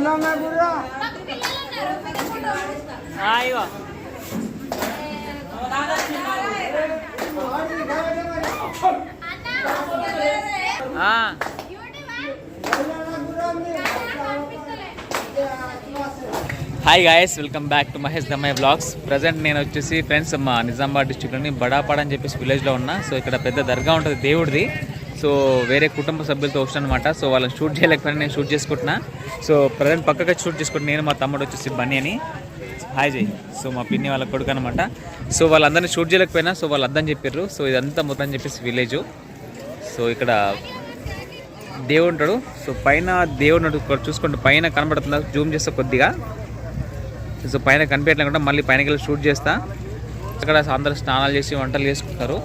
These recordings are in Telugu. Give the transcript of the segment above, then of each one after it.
Ego hi guys, welcome back to Mahesh Dammayya vlogs. Present నేను వచ్చేసి ఫ్రెండ్స్ మా నిజామాబాద్ డిస్ట్రిక్ట్లోని బడాపాడ అని చెప్పేసి విలేజ్లో ఉన్నా. సో ఇక్కడ పెద్ద దర్గా ఉంటుంది దేవుడిది. సో వేరే కుటుంబ సభ్యులతో వచ్చాను అనమాట. సో వాళ్ళని షూట్ చేయలేకపోయినా నేను షూట్ చేసుకుంటున్నా. సో ప్రజెంట్ పక్కగా షూట్ చేసుకుంటున్నా. నేను మా తమ్ముడు వచ్చేసి బన్నీ అని, హాయ్ జై. సో మా పిన్ని వాళ్ళ కొడుకు అనమాట. సో వాళ్ళందరినీ షూట్ చేయలేకపోయినా సో వాళ్ళు అద్దని చెప్పారు. సో ఇదంతా మొత్తం అని చెప్పేసి విలేజ్. సో ఇక్కడ దేవుడు ఉంటాడు. సో పైన దేవుడు చూసుకోండి, పైన కనబడుతుందా? జూమ్ చేస్తే కొద్దిగా. సో పైన కనిపించలేకుండా మళ్ళీ పైనకి వెళ్ళి షూట్ చేస్తా. అక్కడ అందరూ స్నానాలు చేసి వంటలు చేసుకుంటారు.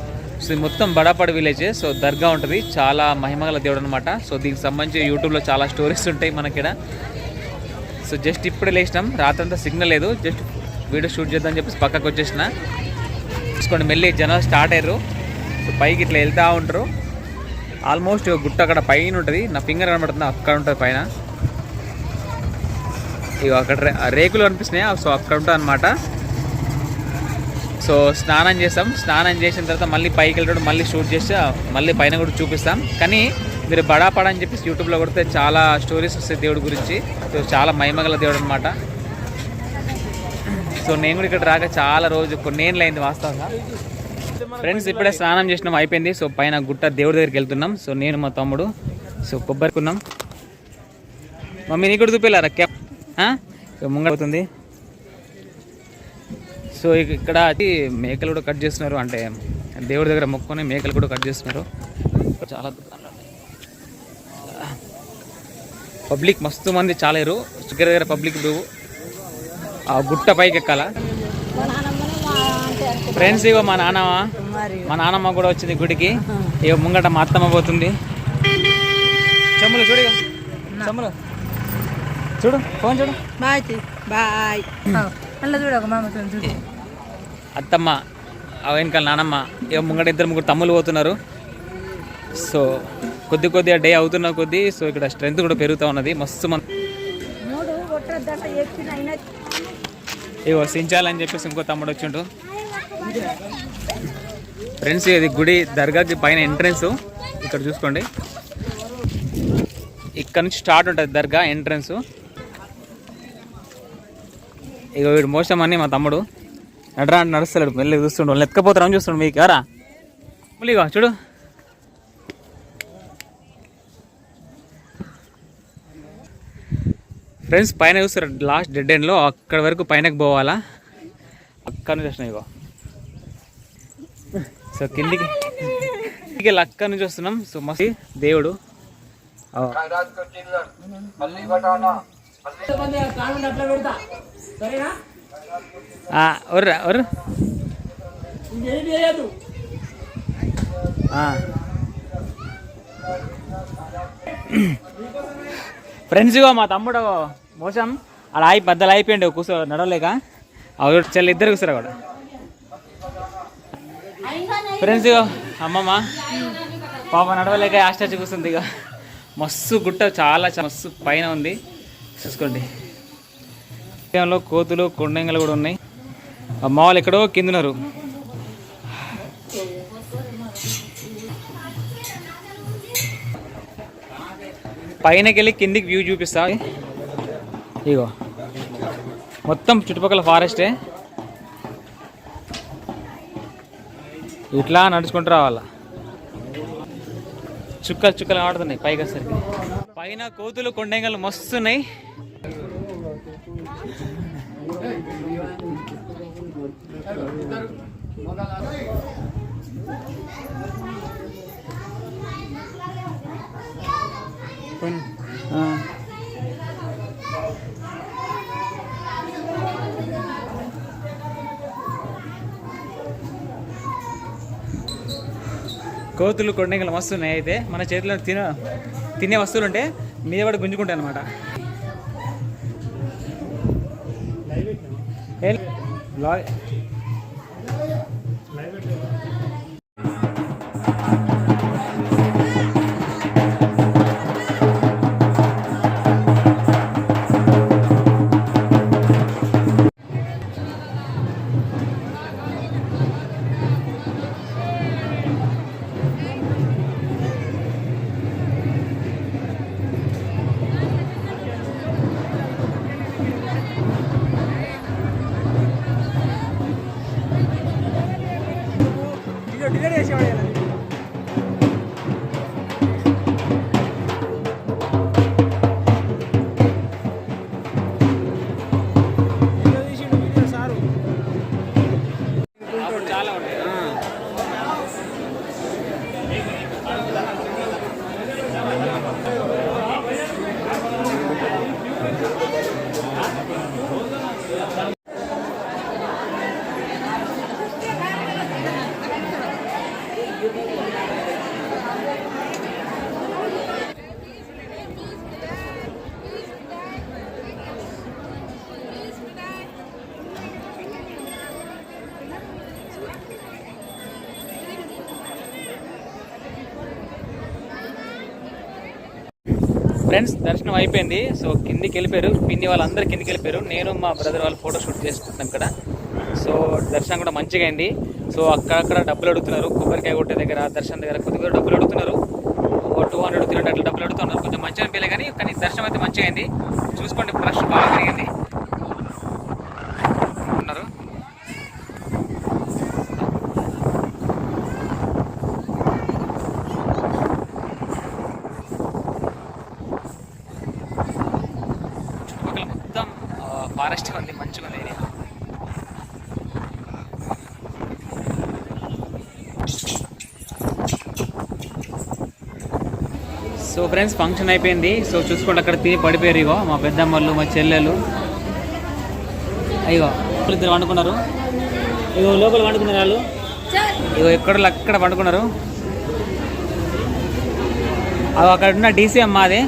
సో ఇది మొత్తం బడాపాడు విలేజ్. సో దర్గా ఉంటుంది, చాలా మహిమగల దేవుడు అనమాట. సో దీనికి సంబంధించి యూట్యూబ్లో చాలా స్టోరీస్ ఉంటాయి మనకిడ. సో జస్ట్ ఇప్పుడే లేచినాం, రాత్రంతా సిగ్నల్ లేదు, జస్ట్ వీడియో షూట్ చేద్దామని చెప్పేసి పక్కకు వచ్చేసిన. చూసుకోండి మెల్లి జనాలు స్టార్ట్ అయ్యారు. సో పైకి ఇట్లా వెళ్తూ ఉంటారు. ఆల్మోస్ట్ గుట్ట అక్కడ పైన ఉంటుంది, నా ఫింగర్ కనబడుతుంది, అక్కడ ఉంటుంది పైన. ఇక అక్కడ రేకులు కనిపిస్తున్నాయి. సో అక్కడ ఉంటుంది అనమాట. సో స్నానం చేస్తాం. స్నానం చేసిన తర్వాత మళ్ళీ పైకి వెళ్ళడం, మళ్ళీ షూట్ చేసి మళ్ళీ పైన కూడా చూపిస్తాం. కానీ మీరు బడాపాడ అని చెప్పేసి యూట్యూబ్లో కొడితే చాలా స్టోరీస్ వస్తాయి దేవుడి గురించి. సో చాలా మహిమగల దేవుడు అనమాట. సో నేను కూడా ఇక్కడ రాక చాలా కొన్ని ఏళ్ళు అయింది వాస్తవంగా. ఫ్రెండ్స్ ఇప్పుడే స్నానం చేసినాం, అయిపోయింది. సో పైన గుట్ట దేవుడి దగ్గరికి వెళ్తున్నాం. సో నేను మా తమ్ముడు సో కొబ్బరికున్నాం. మమ్మీ నీ కూడా చూపిల్లారా క్యాప్ ముంగవుతుంది. సో ఇక్కడ మేకలు కూడా కట్ చేస్తున్నారు, అంటే దేవుడి దగ్గర మొక్కుని మేకలు కూడా కట్ చేస్తున్నారు. చాలా పబ్లిక్ మస్తు మంది చాలా లేరు. దగ్గర దగ్గర పబ్లిక్ ఆ గుట్ట పైకి ఎక్కాల. ఫ్రెండ్స్ ఇగో మా నాన్నమ్మ కూడా వచ్చింది గుడికి. ఇక ముంగట మా అత్తమ్మ పోతుంది. చెమ్ములు చూడు, చెమ్ములు చూడు, ఫోన్ చూడు. Bye bye. చూడు అత్తమ్మ, వెనకాల నానమ్మ, ఇక ముంగట ఇద్దరు ముగ్గురు తమ్ములు పోతున్నారు. సో కొద్దిగా డే అవుతున్న కొద్దీ సో ఇక్కడ స్ట్రెంత్ కూడా పెరుగుతూ ఉన్నది. మస్తు మంది ఇగో సించాలని చెప్పేసి ఇంకో తమ్ముడు వచ్చిండు. ఫ్రెండ్స్ ఇది గుడి దర్గాకి పైన ఎంట్రన్స్. ఇక్కడ చూసుకోండి, ఇక్కడ నుంచి స్టార్ట్ ఉంటుంది దర్గా ఎంట్రన్స్. ఇక వీడు మోసం అని మా తమ్ముడు నడరా అంటే నడుస్తలేడు, మెల్లి చూస్తుండు. వాళ్ళు ఎత్తుకపోతారని చూస్తుండు. మీకు ఎవరా ఇగో చూడు. ఫ్రెండ్స్ పైన చూస్తారు, లాస్ట్ డెడ్ ఎండ్లో అక్కడ వరకు పైనకి పోవాలా. అక్కడ నుంచి వస్తున్నాయి ఇగో. సో కిందికి అక్కడ నుంచి వస్తున్నాం. సో మస్తు దేవుడు. ఫ్రెండ్స్ ఇగో మా తమ్ముడు మోసం అలా బద్దలు అయిపోయిండు, కూర్చో నడవలేక. చెల్లి ఇద్దరు కూర్చోరు కూడా. ఫ్రెండ్స్ ఇగో అమ్మమ్మ పాప నడవలేక ఆస్టాచి కూర్చుంది. ఇక మస్తు గుట్ట, చాలా మస్తు పైన ఉంది. చూసుకోండి, కోతులు కొండంగలు కూడా ఉన్నాయి. అమ్మ వాళ్ళు ఎక్కడో కిందన్నారు. పైనకి వెళ్ళి కిందికి వ్యూ చూపిస్తా. ఇగో మొత్తం చుట్టుపక్కల ఫారెస్టే. ఇట్లా నడుచుకుంటూ రావాలా. చుక్కలు ఆడుతున్నాయి పైకి వచ్చేసరికి. పైన కోతులు కొండంగలు మస్తున్నాయి. కోతులు కొండంగలు మస్తున్నాయి. అయితే మన చేతిలో తినే వస్తువులు ఉంటే మీద పడి గుంజుకుంటాయి అనమాట. ఫ్రెండ్స్ దర్శనం అయిపోయింది. సో కిందికి వెళ్ళిపోయారు, పిన్ని వాళ్ళందరూ కిందికి వెళ్ళిపోయారు. నేను మా బ్రదర్ వాళ్ళు ఫోటో షూట్ చేసుకుంటున్నాం ఇక్కడ. సో దర్శనం కూడా మంచిగా అయింది. సో అక్కడక్కడ డబ్బులు అడుగుతున్నారు, కొబ్బరికాయ కొట్టే దగ్గర దర్శనం దగ్గర కొద్దిగా డబ్బులు అడుగుతున్నారు. 200 300 అట్లా డబ్బులు అడుగుతున్నారు. కొంచెం మంచిగా అనిపించలే కానీ దర్శనం అయితే మంచిగా అయింది. చూసుకోండి, ఫ్రెష్ బాగా పెరిగింది ఉన్నారు. చుట్టుపక్కల మొత్తం ఫారెస్ట్ ఉంది, మంచిగా ఉంది ఏరియా. సో ఫ్రెండ్స్ ఫంక్షన్ అయిపోయింది. సో చూసుకోండి, అక్కడ తిని పడిపోయారు. ఇగో మా పెద్దమ్మళ్ళు, మా చెల్లెలు, అయ్యో ఇద్దరు వండుకున్నారు. ఇగో లోపల వండుకున్నారు వాళ్ళు. ఇగో ఎక్కడ అక్కడ వండుకున్నారు. అవి అక్కడ ఉన్న డీసీ అమ్మ అది.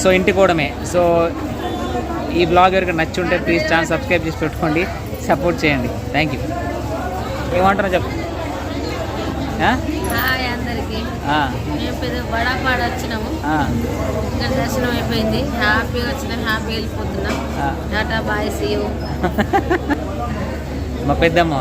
సో ఇంటికి పోవడమే. సో ఈ బ్లాగ్ ఎవరికి నచ్చి ఉంటే ప్లీజ్ ఛానల్ సబ్స్క్రైబ్ చేసి పెట్టుకోండి, సపోర్ట్ చేయండి. Thank you. ఏమంటారో చెప్పు. అందరికి మేము బడాపాడ వచ్చినాము. ఇక్కడ దర్శనం అయిపోయింది, హ్యాపీగా వచ్చినాం, హ్యాపీగా వెళ్ళిపోతున్నాం. Tata bye, see you. మా పెద్దమ్మ